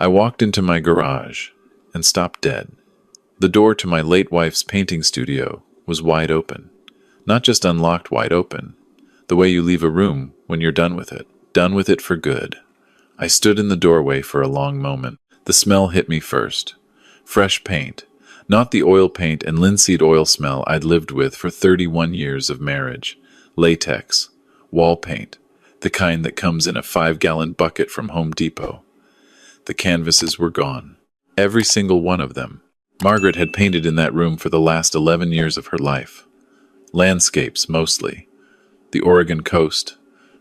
I walked into my garage and stopped dead. The door to my late wife's painting studio was wide open. Not just unlocked wide open, the way you leave a room when you're done with it for good. I stood in the doorway for a long moment. The smell hit me first. Fresh paint, not the oil paint and linseed oil smell I'd lived with for 31 years of marriage. Latex, wall paint, the kind that comes in a 5-gallon bucket from Home Depot. The canvases were gone. Every single one of them. Margaret had painted in that room for the last 11 years of her life. Landscapes, mostly. The Oregon coast,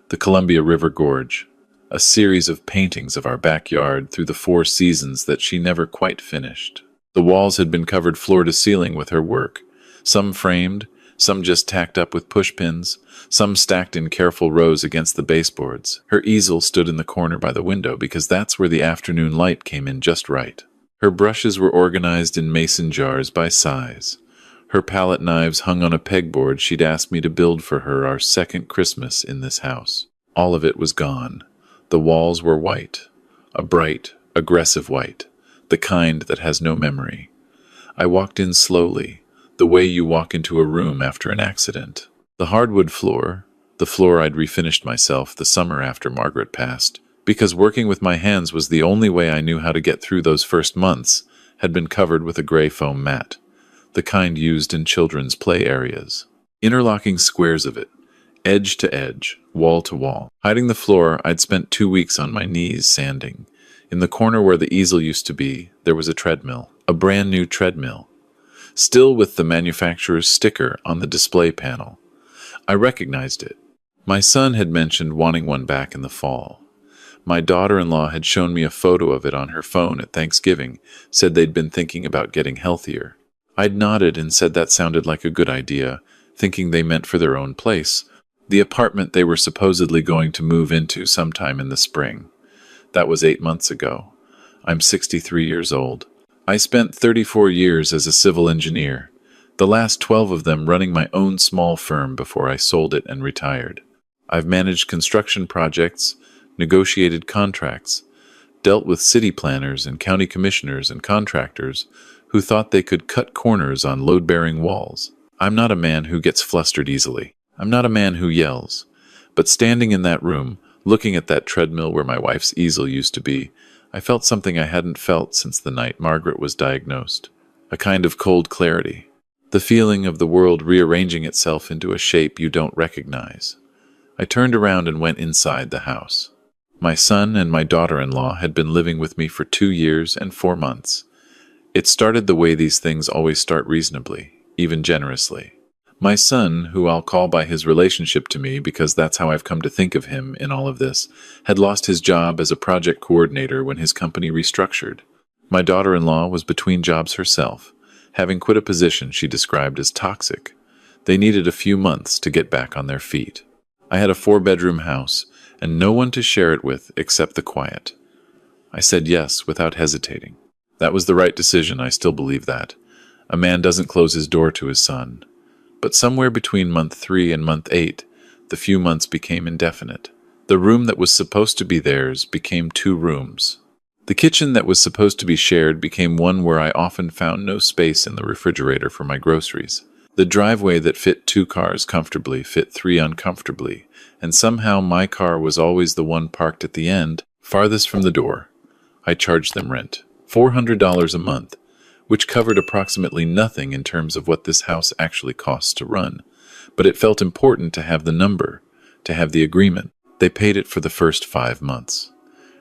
the Columbia River Gorge, a series of paintings of our backyard through the 4 seasons that she never quite finished. The walls had been covered floor to ceiling with her work, some framed, some just tacked up with pushpins, some stacked in careful rows against the baseboards. Her easel stood in the corner by the window because that's where the afternoon light came in just right. Her brushes were organized in mason jars by size. Her palette knives hung on a pegboard she'd asked me to build for her our second Christmas in this house. All of it was gone. The walls were white, a bright, aggressive white, the kind that has no memory. I walked in slowly, the way you walk into a room after an accident. The hardwood floor, the floor I'd refinished myself the summer after Margaret passed, because working with my hands was the only way I knew how to get through those first months, had been covered with a gray foam mat, the kind used in children's play areas. Interlocking squares of it, edge to edge, wall to wall. Hiding the floor, I'd spent 2 weeks on my knees sanding. In the corner where the easel used to be, there was a treadmill, a brand new treadmill, still with the manufacturer's sticker on the display panel. I recognized it. My son had mentioned wanting one back in the fall. My daughter-in-law had shown me a photo of it on her phone at Thanksgiving, said they'd been thinking about getting healthier. I'd nodded and said that sounded like a good idea, thinking they meant for their own place, the apartment they were supposedly going to move into sometime in the spring. That was 8 months ago. I'm 63 years old. I spent 34 years as a civil engineer, the last 12 of them running my own small firm before I sold it and retired. I've managed construction projects, negotiated contracts, dealt with city planners and county commissioners and contractors who thought they could cut corners on load-bearing walls. I'm not a man who gets flustered easily. I'm not a man who yells. But standing in that room, looking at that treadmill where my wife's easel used to be, I felt something I hadn't felt since the night Margaret was diagnosed. A kind of cold clarity. The feeling of the world rearranging itself into a shape you don't recognize. I turned around and went inside the house. My son and my daughter-in-law had been living with me for 2 years and 4 months. It started the way these things always start, reasonably, even generously. My son, who I'll call by his relationship to me because that's how I've come to think of him in all of this, had lost his job as a project coordinator when his company restructured. My daughter-in-law was between jobs herself, having quit a position she described as toxic. They needed a few months to get back on their feet. I had a 4-bedroom house, and no one to share it with except the quiet. I said yes without hesitating. That was the right decision, I still believe that. A man doesn't close his door to his son. But somewhere between month 3 and month 8, the few months became indefinite. The room that was supposed to be theirs became 2 rooms. The kitchen that was supposed to be shared became one where I often found no space in the refrigerator for my groceries. The driveway that fit 2 cars comfortably fit 3 uncomfortably, and somehow my car was always the one parked at the end, farthest from the door. I charged them rent, $400 a month, which covered approximately nothing in terms of what this house actually costs to run. But it felt important to have the number, to have the agreement. They paid it for the first 5 months.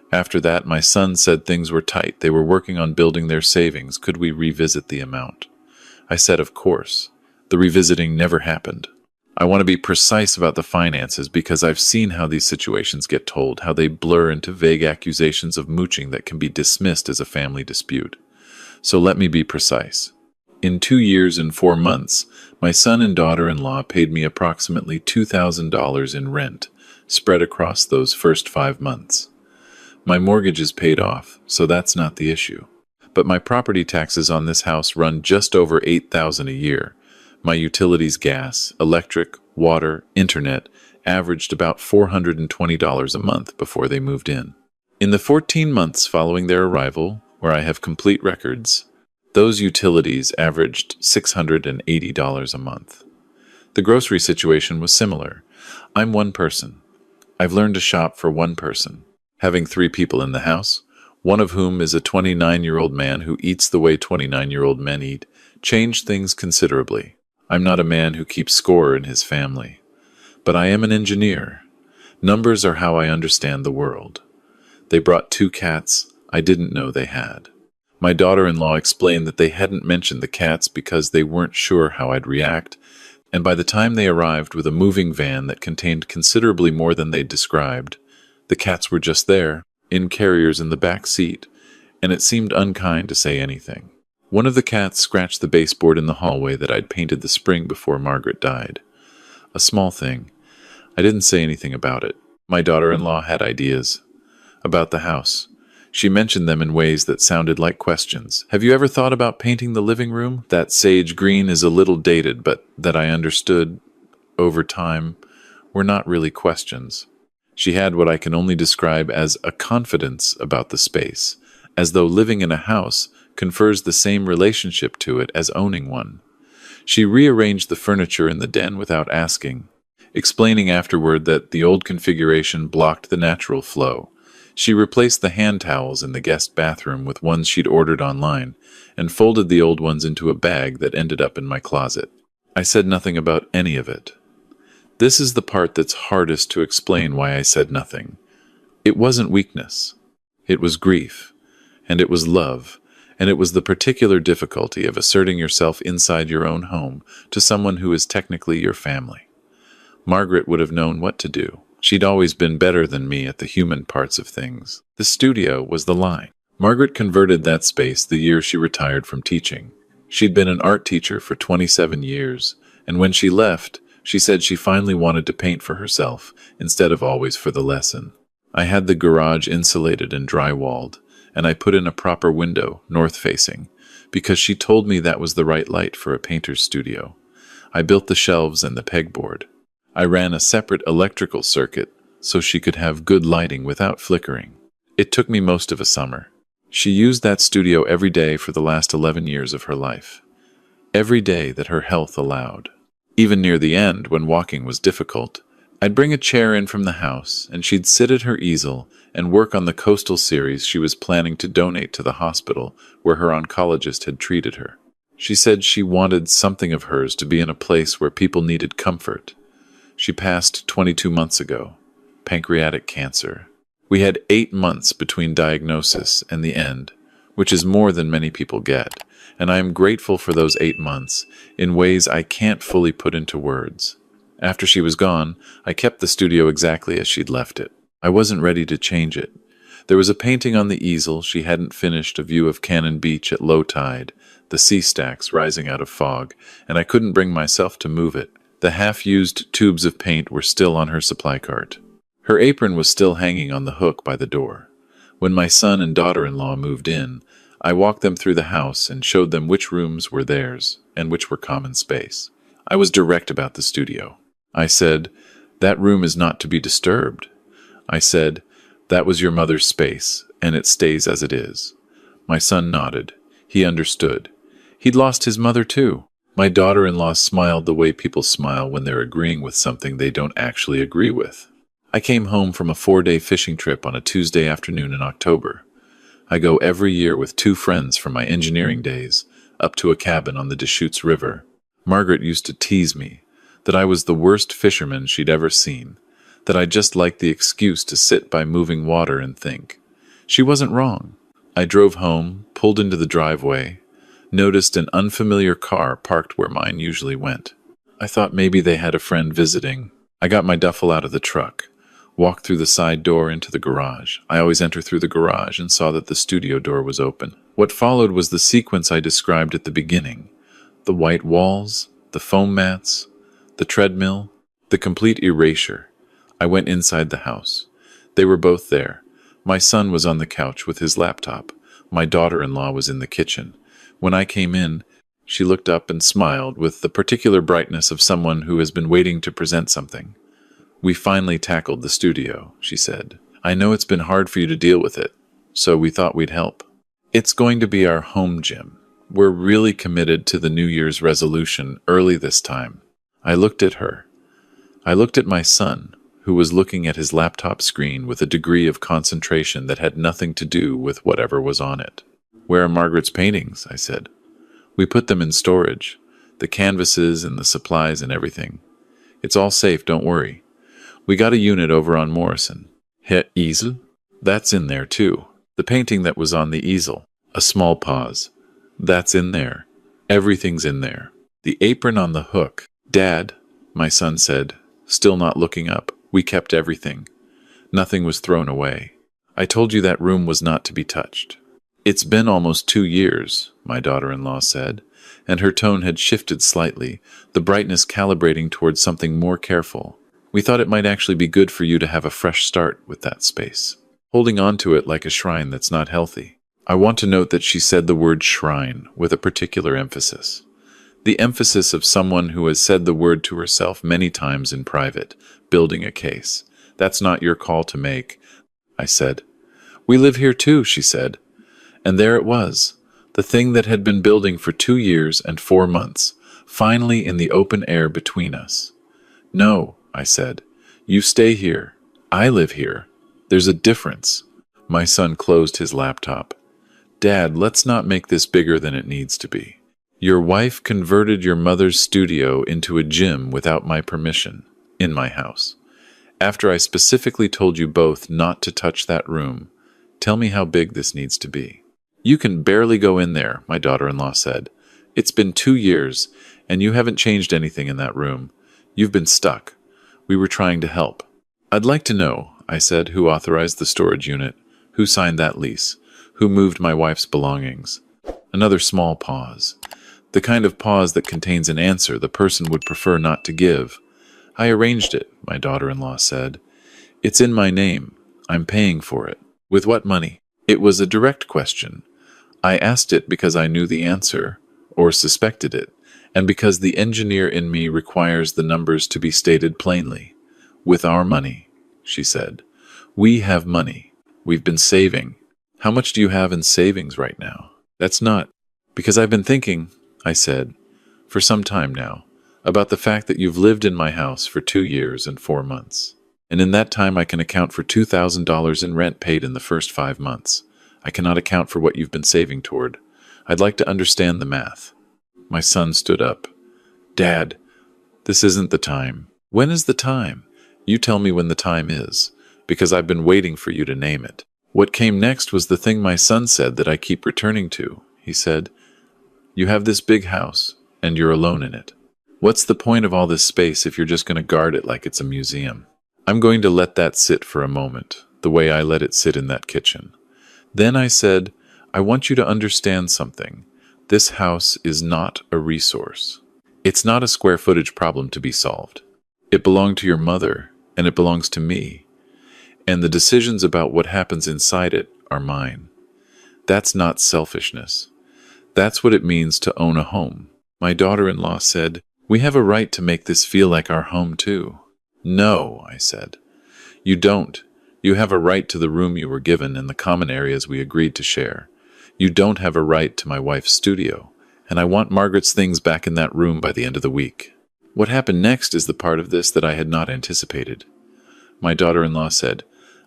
After that, my son said things were tight. They were working on building their savings. Could we revisit the amount? I said, of course. The revisiting never happened. I want to be precise about the finances because I've seen how these situations get told, how they blur into vague accusations of mooching that can be dismissed as a family dispute. So let me be precise. In 2 years and 4 months, my son and daughter-in-law paid me approximately $2,000 in rent, spread across those first 5 months. My mortgage is paid off, so that's not the issue. But my property taxes on this house run just over $8,000 a year. My utilities, gas, electric, water, internet, averaged about $420 a month before they moved in. In the 14 months following their arrival, where I have complete records, those utilities averaged $680 a month. The grocery situation was similar. I'm one person. I've learned to shop for one person. Having 3 people in the house, one of whom is a 29-year-old man who eats the way 29-year-old men eat, changed things considerably. I'm not a man who keeps score in his family, but I am an engineer. Numbers are how I understand the world. They brought 2 cats I didn't know they had. My daughter-in-law explained that they hadn't mentioned the cats because they weren't sure how I'd react, and by the time they arrived with a moving van that contained considerably more than they'd described, the cats were just there, in carriers in the back seat, and it seemed unkind to say anything. One of the cats scratched the baseboard in the hallway that I'd painted the spring before Margaret died. A small thing. I didn't say anything about it. My daughter-in-law had ideas. About the house. She mentioned them in ways that sounded like questions. Have you ever thought about painting the living room? That sage green is a little dated, but that I understood, over time, were not really questions. She had what I can only describe as a confidence about the space, as though living in a house confers the same relationship to it as owning one. She rearranged the furniture in the den without asking, explaining afterward that the old configuration blocked the natural flow. She replaced the hand towels in the guest bathroom with ones she'd ordered online, and folded the old ones into a bag that ended up in my closet. I said nothing about any of it. This is the part that's hardest to explain why I said nothing. It wasn't weakness. It was grief, and it was love, and it was the particular difficulty of asserting yourself inside your own home to someone who is technically your family. Margaret would have known what to do. She'd always been better than me at the human parts of things. The studio was the line. Margaret converted that space the year she retired from teaching. She'd been an art teacher for 27 years, and when she left, she said she finally wanted to paint for herself instead of always for the lesson. I had the garage insulated and drywalled, and I put in a proper window, north-facing, because she told me that was the right light for a painter's studio. I built the shelves and the pegboard. I ran a separate electrical circuit so she could have good lighting without flickering. It took me most of a summer. She used that studio every day for the last 11 years of her life. Every day that her health allowed. Even near the end, when walking was difficult, I'd bring a chair in from the house, and she'd sit at her easel and work on the coastal series she was planning to donate to the hospital where her oncologist had treated her. She said she wanted something of hers to be in a place where people needed comfort. She passed 22 months ago. Pancreatic cancer. We had 8 months between diagnosis and the end, which is more than many people get, and I am grateful for those 8 months in ways I can't fully put into words. After she was gone, I kept the studio exactly as she'd left it. I wasn't ready to change it. There was a painting on the easel she hadn't finished, a view of Cannon Beach at low tide, the sea stacks rising out of fog, and I couldn't bring myself to move it. The half-used tubes of paint were still on her supply cart. Her apron was still hanging on the hook by the door. When my son and daughter-in-law moved in, I walked them through the house and showed them which rooms were theirs and which were common space. I was direct about the studio. I said, "That room is not to be disturbed." I said, "That was your mother's space, and it stays as it is." My son nodded. He understood. He'd lost his mother too. My daughter-in-law smiled the way people smile when they're agreeing with something they don't actually agree with. I came home from a 4-day fishing trip on a Tuesday afternoon in October. I go every year with 2 friends from my engineering days, up to a cabin on the Deschutes River. Margaret used to tease me that I was the worst fisherman she'd ever seen, that I just liked the excuse to sit by moving water and think. She wasn't wrong. I drove home, pulled into the driveway, noticed an unfamiliar car parked where mine usually went. I thought maybe they had a friend visiting. I got my duffel out of the truck, walked through the side door into the garage. I always enter through the garage and saw that the studio door was open. What followed was the sequence I described at the beginning. The white walls, the foam mats, the treadmill, the complete erasure. I went inside the house. They were both there. My son was on the couch with his laptop. My daughter-in-law was in the kitchen. When I came in, she looked up and smiled with the particular brightness of someone who has been waiting to present something. "We finally tackled the studio," she said. I know it's been hard for you to deal with it, so we thought we'd help. It's going to be our home gym. We're really committed to the New Year's resolution early this time. I looked at her. I looked at my son, who was looking at his laptop screen with a degree of concentration that had nothing to do with whatever was on it. Where are Margaret's paintings? I said. We put them in storage. The canvases and the supplies and everything. It's all safe, don't worry. We got a unit over on Morrison. Easel? That's in there too. The painting that was on the easel. A small pause. That's in there. Everything's in there. The apron on the hook. Dad, my son said, still not looking up. We kept everything. Nothing was thrown away. I told you that room was not to be touched. It's been almost 2 years, my daughter-in-law said, and her tone had shifted slightly, the brightness calibrating towards something more careful. We thought it might actually be good for you to have a fresh start with that space. Holding on to it like a shrine that's not healthy. I want to note that she said the word shrine with a particular emphasis. The emphasis of someone who has said the word to herself many times in private, building a case. That's not your call to make, I said. We live here too, she said. And there it was, the thing that had been building for 2 years and 4 months, finally in the open air between us. No, I said. You stay here. I live here. There's a difference. My son closed his laptop. Dad, let's not make this bigger than it needs to be. Your wife converted your mother's studio into a gym without my permission, in my house. After I specifically told you both not to touch that room, tell me how big this needs to be. You can barely go in there, my daughter-in-law said. It's been 2 years, and you haven't changed anything in that room. You've been stuck. We were trying to help. I'd like to know, I said, who authorized the storage unit, who signed that lease, who moved my wife's belongings. Another small pause. The kind of pause that contains an answer the person would prefer not to give. I arranged it, my daughter-in-law said. It's in my name. I'm paying for it. With what money? It was a direct question. I asked it because I knew the answer, or suspected it, and because the engineer in me requires the numbers to be stated plainly. With our money, she said. We have money. We've been saving. How much do you have in savings right now? That's not. Because I've been thinking, I said, for some time now, about the fact that you've lived in my house for 2 years and 4 months. And in that time I can account for $2,000 in rent paid in the first 5 months. I cannot account for what you've been saving toward. I'd like to understand the math. My son stood up. Dad, this isn't the time. When is the time? You tell me when the time is, because I've been waiting for you to name it. What came next was the thing my son said that I keep returning to. He said, you have this big house, and you're alone in it. What's the point of all this space if you're just going to guard it like it's a museum? I'm going to let that sit for a moment, the way I let it sit in that kitchen. Then I said, I want you to understand something. This house is not a resource. It's not a square footage problem to be solved. It belonged to your mother, and it belongs to me. And the decisions about what happens inside it are mine. That's not selfishness. That's what it means to own a home. My daughter-in-law said, we have a right to make this feel like our home too. No, I said. You don't. You have a right to the room you were given and the common areas we agreed to share. You don't have a right to my wife's studio, and I want Margaret's things back in that room by the end of the week. What happened next is the part of this that I had not anticipated. My daughter-in-law said,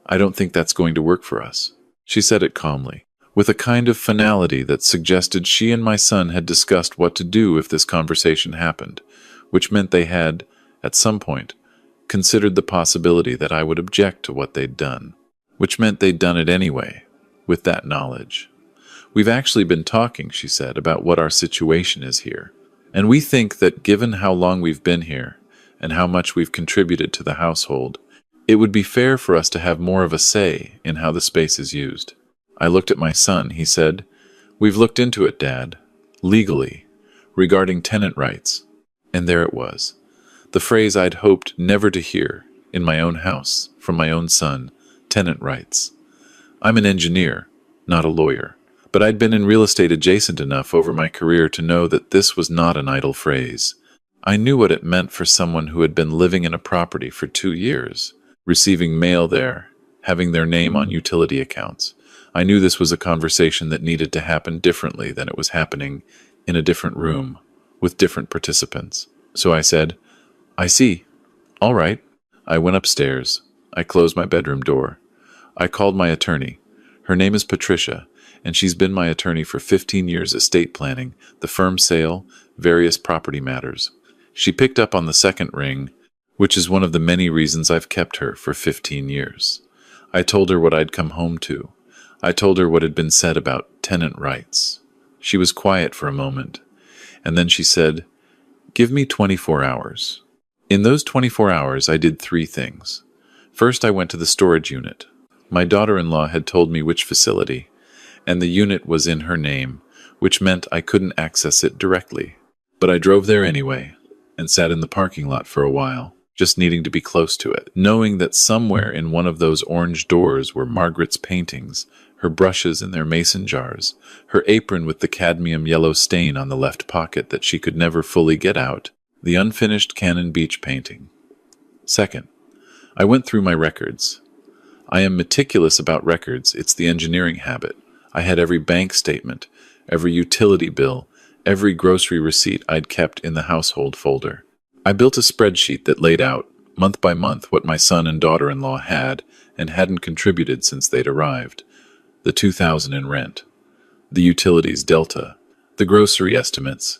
I don't think that's going to work for us. She said it calmly, with a kind of finality that suggested she and my son had discussed what to do if this conversation happened, which meant they had, at some point, considered the possibility that I would object to what they'd done, which meant they'd done it anyway, with that knowledge. We've actually been talking, she said, about what our situation is here, and we think that given how long we've been here, and how much we've contributed to the household, it would be fair for us to have more of a say in how the space is used. I looked at my son. He said, we've looked into it, Dad, legally, regarding tenant rights. And there it was. The phrase I'd hoped never to hear in my own house from my own son, tenant rights. I'm an engineer, not a lawyer, but I'd been in real estate adjacent enough over my career to know that this was not an idle phrase. I knew what it meant for someone who had been living in a property for 2 years, receiving mail there, having their name on utility accounts. I knew this was a conversation that needed to happen differently than it was happening in a different room with different participants. So I said, I see. All right. I went upstairs. I closed my bedroom door. I called my attorney. Her name is Patricia, and she's been my attorney for 15 years, estate planning, the firm sale, various property matters. She picked up on the second ring, which is one of the many reasons I've kept her for 15 years. I told her what I'd come home to. I told her what had been said about tenant rights. She was quiet for a moment, and then she said, "Give me 24 hours." In those 24 hours, I did 3 things. First, I went to the storage unit. My daughter-in-law had told me which facility, and the unit was in her name, which meant I couldn't access it directly. But I drove there anyway, and sat in the parking lot for a while, just needing to be close to it, knowing that somewhere in one of those orange doors were Margaret's paintings, her brushes in their mason jars, her apron with the cadmium yellow stain on the left pocket that she could never fully get out, the unfinished Cannon Beach painting. Second, I went through my records. I am meticulous about records. It's the engineering habit. I had every bank statement, every utility bill, every grocery receipt I'd kept in the household folder. I built a spreadsheet that laid out, month by month, what my son and daughter-in-law had and hadn't contributed since they'd arrived. The $2,000 in rent, the utilities delta, the grocery estimates,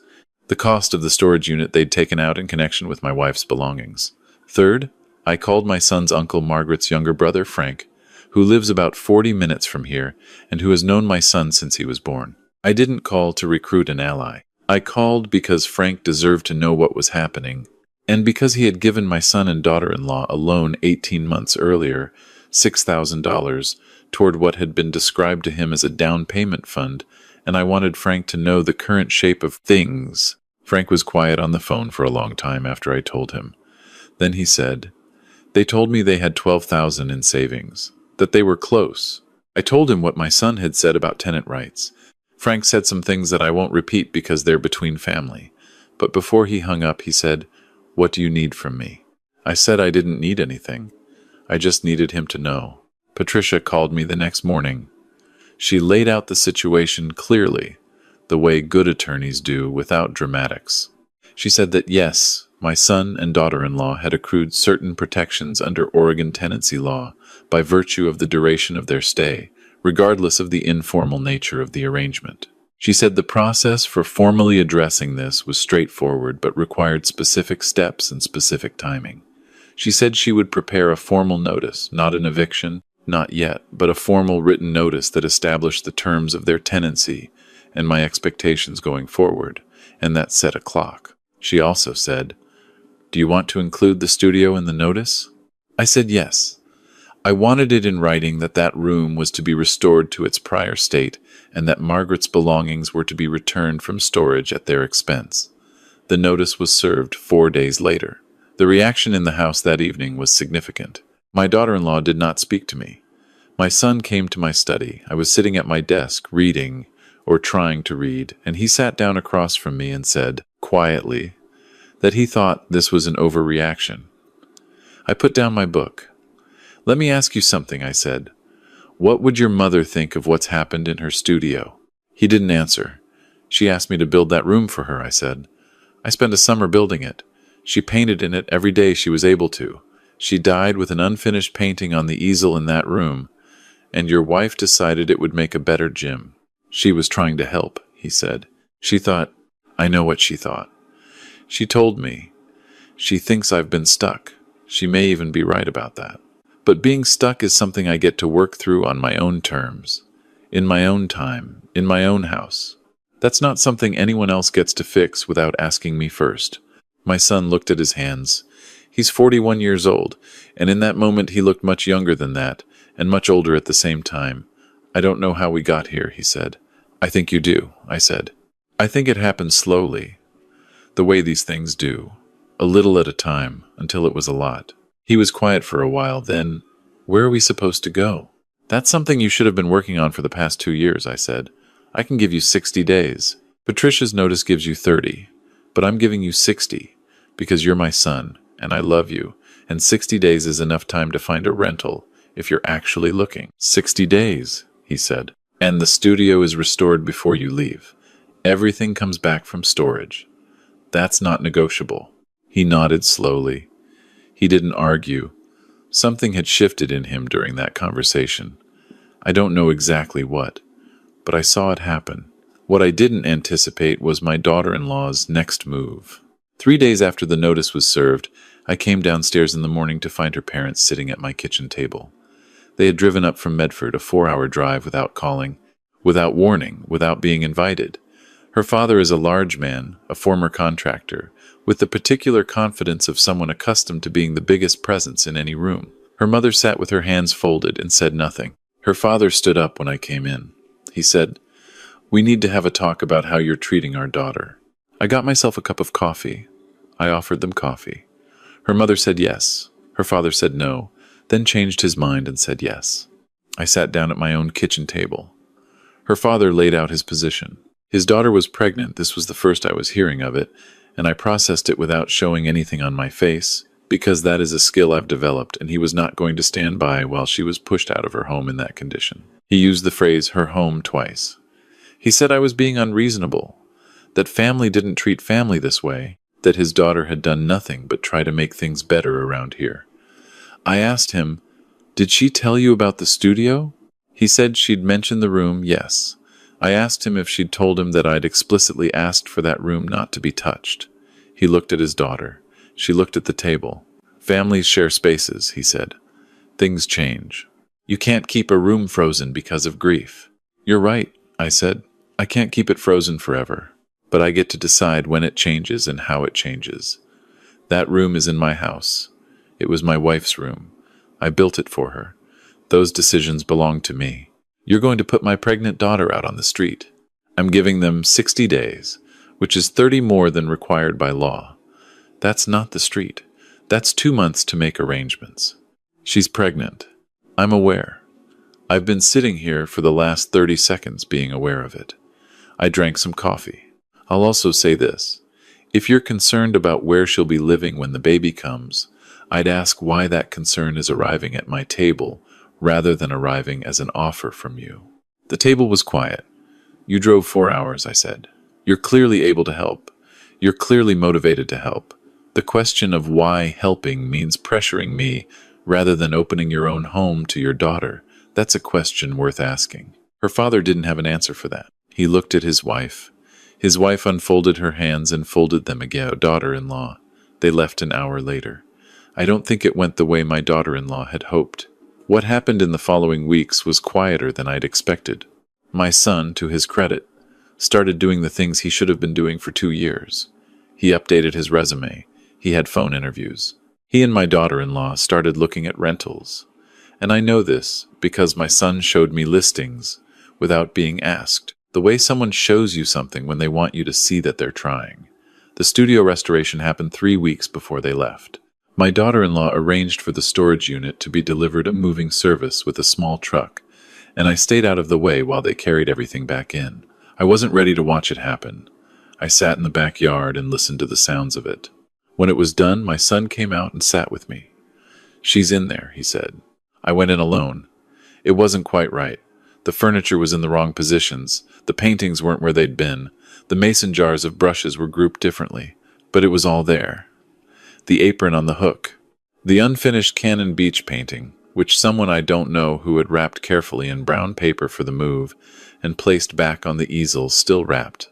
the cost of the storage unit they'd taken out in connection with my wife's belongings. Third, I called my son's uncle, Margaret's younger brother, Frank, who lives about 40 minutes from here and who has known my son since he was born. I didn't call to recruit an ally. I called because Frank deserved to know what was happening, and because he had given my son and daughter-in-law a loan 18 months earlier, $6,000, toward what had been described to him as a down payment fund, and I wanted Frank to know the current shape of things. Frank was quiet on the phone for a long time after I told him. Then he said, "They told me they had $12,000 in savings, that they were close." I told him what my son had said about tenant rights. Frank said some things that I won't repeat because they're between family. But before he hung up, he said, "What do you need from me?" I said I didn't need anything. I just needed him to know. Patricia called me the next morning. She laid out the situation clearly, the way good attorneys do without dramatics. She said that yes, my son and daughter-in-law had accrued certain protections under Oregon tenancy law by virtue of the duration of their stay, regardless of the informal nature of the arrangement. She said the process for formally addressing this was straightforward but required specific steps and specific timing. She said she would prepare a formal notice, not an eviction, not yet, but a formal written notice that established the terms of their tenancy and my expectations going forward, and that set a clock. She also said, "Do you want to include the studio in the notice?" I said yes. I wanted it in writing that that room was to be restored to its prior state and that Margaret's belongings were to be returned from storage at their expense. The notice was served 4 days later. The reaction in the house that evening was significant. My daughter-in-law did not speak to me. My son came to my study. I was sitting at my desk, reading, or trying to read, and he sat down across from me and said, quietly, that he thought this was an overreaction. I put down my book. "Let me ask you something," I said. "What would your mother think of what's happened in her studio?" He didn't answer. "She asked me to build that room for her," I said. "I spent a summer building it. She painted in it every day she was able to. She died with an unfinished painting on the easel in that room, and your wife decided it would make a better gym." "She was trying to help," he said. "She thought, I know what she thought. She told me, she thinks I've been stuck. She may even be right about that. But being stuck is something I get to work through on my own terms, in my own time, in my own house. That's not something anyone else gets to fix without asking me first." My son looked at his hands. He's 41 years old, and in that moment he looked much younger than that, and much older at the same time. "I don't know how we got here," he said. "I think you do," I said. "I think it happened slowly, the way these things do, a little at a time, until it was a lot." He was quiet for a while, then, "Where are we supposed to go?" "That's something you should have been working on for the past 2 years," I said. "I can give you 60 days. Patricia's notice gives you 30, but I'm giving you 60, because you're my son, and I love you, and 60 days is enough time to find a rental, if you're actually looking. 60 days, he said. And the studio is restored before you leave. Everything comes back from storage. That's not negotiable. He nodded slowly. He didn't argue. Something had shifted in him during that conversation. I don't know exactly what, but I saw it happen. What I didn't anticipate was my daughter-in-law's next move. 3 days after the notice was served, I came downstairs in the morning to find her parents sitting at my kitchen table. They had driven up from Medford, a 4-hour drive, without calling, without warning, without being invited. Her father is a large man, a former contractor, with the particular confidence of someone accustomed to being the biggest presence in any room. Her mother sat with her hands folded and said nothing. Her father stood up when I came in. He said, "We need to have a talk about how you're treating our daughter." I got myself a cup of coffee. I offered them coffee. Her mother said yes. Her father said no, then changed his mind and said yes. I sat down at my own kitchen table. Her father laid out his position. His daughter was pregnant. This was the first I was hearing of it, and I processed it without showing anything on my face, because that is a skill I've developed, and he was not going to stand by while she was pushed out of her home in that condition. He used the phrase "her home" twice. He said I was being unreasonable, that family didn't treat family this way, that his daughter had done nothing but try to make things better around here. I asked him, "Did she tell you about the studio?" He said she'd mentioned the room, yes. I asked him if she'd told him that I'd explicitly asked for that room not to be touched. He looked at his daughter. She looked at the table. "Families share spaces," he said. "Things change. You can't keep a room frozen because of grief." "You're right," I said. "I can't keep it frozen forever, but I get to decide when it changes and how it changes. That room is in my house. It was my wife's room. I built it for her. Those decisions belong to me. You're going to put my pregnant daughter out on the street. I'm giving them 60 days, which is 30 more than required by law. That's not the street. That's 2 months to make arrangements. She's pregnant. I'm aware. I've been sitting here for the last 30 seconds being aware of it. I drank some coffee. I'll also say this. If you're concerned about where she'll be living when the baby comes, I'd ask why that concern is arriving at my table rather than arriving as an offer from you. The table was quiet. "You drove 4 hours," I said. "You're clearly able to help. You're clearly motivated to help. The question of why helping means pressuring me rather than opening your own home to your daughter, that's a question worth asking." Her father didn't have an answer for that. He looked at his wife. His wife unfolded her hands and folded them again. Daughter-in-law. They left an hour later. I don't think it went the way my daughter-in-law had hoped. What happened in the following weeks was quieter than I'd expected. My son, to his credit, started doing the things he should have been doing for 2 years. He updated his resume. He had phone interviews. He and my daughter-in-law started looking at rentals. And I know this because my son showed me listings without being asked. The way someone shows you something when they want you to see that they're trying. The studio restoration happened 3 weeks before they left. My daughter-in-law arranged for the storage unit to be delivered a moving service with a small truck, and I stayed out of the way while they carried everything back in. I wasn't ready to watch it happen. I sat in the backyard and listened to the sounds of it. When it was done, my son came out and sat with me. "She's in there," he said. I went in alone. It wasn't quite right. The furniture was in the wrong positions. The paintings weren't where they'd been. The mason jars of brushes were grouped differently. But it was all there. The apron on the hook. The unfinished Cannon Beach painting, which someone I don't know who had wrapped carefully in brown paper for the move and placed back on the easel, still wrapped.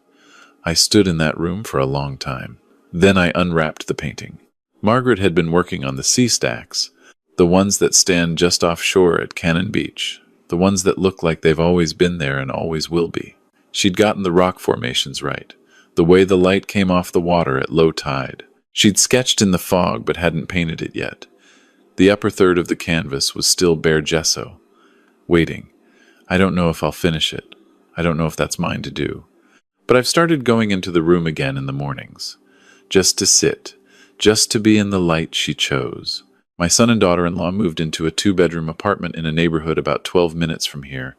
I stood in that room for a long time. Then I unwrapped the painting. Margaret had been working on the sea stacks, the ones that stand just offshore at Cannon Beach, the ones that look like they've always been there and always will be. She'd gotten the rock formations right, the way the light came off the water at low tide. She'd sketched in the fog but hadn't painted it yet. The upper third of the canvas was still bare gesso, waiting. I don't know if I'll finish it. I don't know if that's mine to do. But I've started going into the room again in the mornings, just to sit, just to be in the light she chose. My son and daughter-in-law moved into a 2-bedroom apartment in a neighborhood about 12 minutes from here.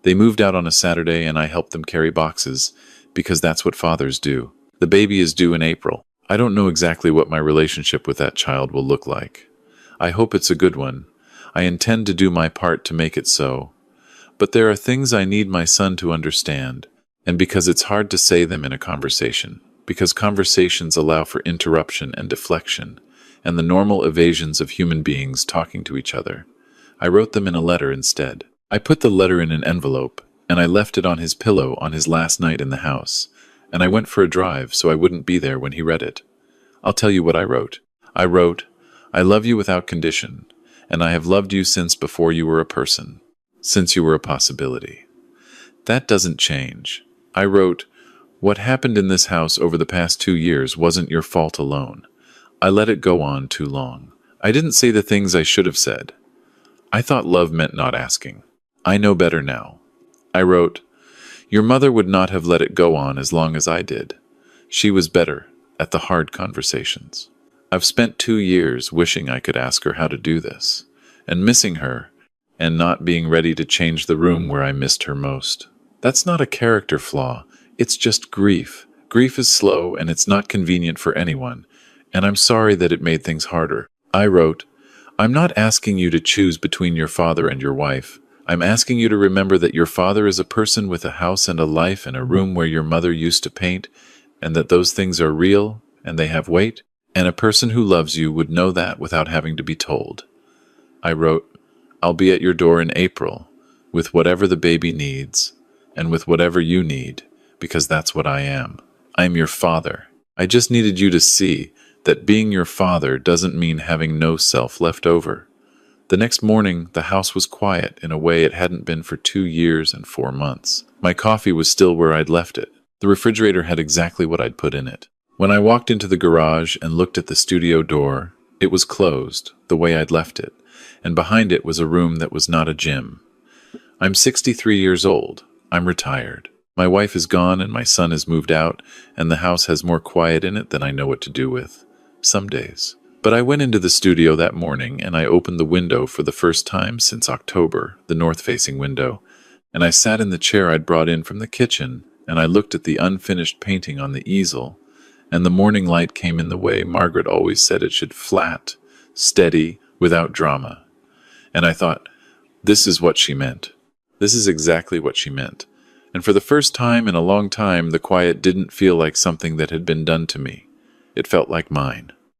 They moved out on a Saturday and I helped them carry boxes, because that's what fathers do. The baby is due in April. I don't know exactly what my relationship with that child will look like. I hope it's a good one. I intend to do my part to make it so. But there are things I need my son to understand, and because it's hard to say them in a conversation, because conversations allow for interruption and deflection, and the normal evasions of human beings talking to each other, I wrote them in a letter instead. I put the letter in an envelope, and I left it on his pillow on his last night in the house, and I went for a drive so I wouldn't be there when he read it. I'll tell you what I wrote. I wrote, "I love you without condition, and I have loved you since before you were a person, since you were a possibility." That doesn't change. I wrote, "What happened in this house over the past 2 years wasn't your fault alone. I let it go on too long. I didn't say the things I should have said. I thought love meant not asking. I know better now." I wrote, "Your mother would not have let it go on as long as I did. She was better at the hard conversations. I've spent 2 years wishing I could ask her how to do this, and missing her, and not being ready to change the room where I missed her most. That's not a character flaw, it's just grief. Grief is slow and it's not convenient for anyone, and I'm sorry that it made things harder." I wrote, "I'm not asking you to choose between your father and your wife. I'm asking you to remember that your father is a person with a house and a life and a room where your mother used to paint, and that those things are real and they have weight, and a person who loves you would know that without having to be told." I wrote, "I'll be at your door in April, with whatever the baby needs, and with whatever you need, because that's what I am. I'm your father. I just needed you to see that being your father doesn't mean having no self left over." The next morning, the house was quiet in a way it hadn't been for 2 years and 4 months. My coffee was still where I'd left it. The refrigerator had exactly what I'd put in it. When I walked into the garage and looked at the studio door, it was closed, the way I'd left it, and behind it was a room that was not a gym. I'm 63 years old. I'm retired. My wife is gone and my son has moved out, and the house has more quiet in it than I know what to do with. Some days. But I went into the studio that morning and I opened the window for the first time since October, the north-facing window, and I sat in the chair I'd brought in from the kitchen, and I looked at the unfinished painting on the easel, and the morning light came in the way Margaret always said it should: flat, steady, without drama. And I thought, this is what she meant. This is exactly what she meant. And for the first time in a long time, the quiet didn't feel like something that had been done to me. It felt like mine.